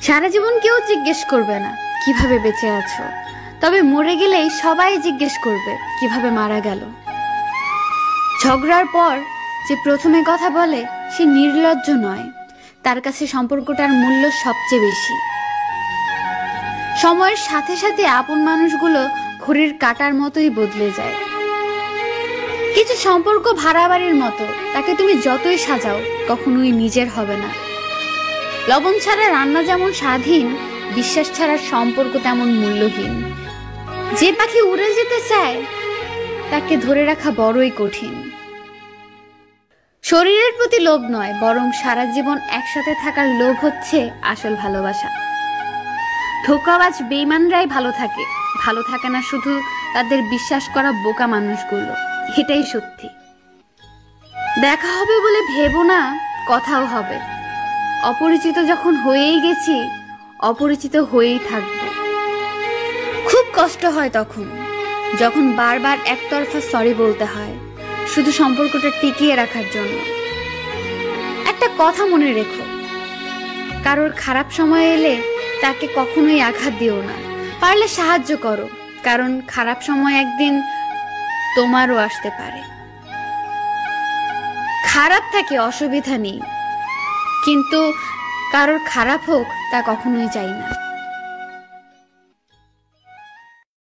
সারা জীবন কেউ জিজ্ঞেস করবে না কিভাবে বেঁচে আছো, তবে মরে গেলেই সবাই জিজ্ঞেস করবে কিভাবে মারা গেল। ঝগড়ার পর যে প্রথমে কথা বলে সে নির্লজ্জ নয়, তার কাছে সম্পর্কটার মূল্য সবচেয়ে বেশি। সময়ের সাথে সাথে আপন মানুষগুলো ঘড়ির কাঁটার মতোই বদলে যায়। কিছু সম্পর্ক ভাড়া বাড়ির মতো, তাকে তুমি যতই সাজাও কখনোই নিজের হবে না। লবণ ছাড়া রান্না যেমন স্বাধীন, বিশ্বাস ছাড়া সম্পর্ক তেমন মূল্যহীন। যে পাখি উড়ে যেতে চায় তাকে ধরে রাখা বড়ই কঠিন। শরীরের প্রতি লোভ নয়, বরং সারা জীবন একসাথে থাকার লোভ হচ্ছে আসল ভালোবাসা। ধোঁকাবাজ বেঈমানরাই ভালো থাকে না শুধু তাদের বিশ্বাস করা বোকা মানুষগুলো। এটাই সত্যি। দেখা হবে বলে ভেবো না কথাও হবে। অপরিচিত যখন হয়েই গেছি, অপরিচিত হয়েই থাকবো। খুব কষ্ট হয় যখন বারবার একতরফা সরি বলতে হয় শুধু সম্পর্কটা টিকিয়ে রাখার জন্য। একটা কথা মনে রেখো, কারোর খারাপ সময় এলে তাকে কখনোই আঘাত দিও না। পারলে সাহায্য করো, কারণ খারাপ সময় একদিন তোমারও আসতে পারে। খারাপ থাকে অসুবিধা নেই, কিন্তু কারোর খারাপ হোক তা কখনোই চাই না।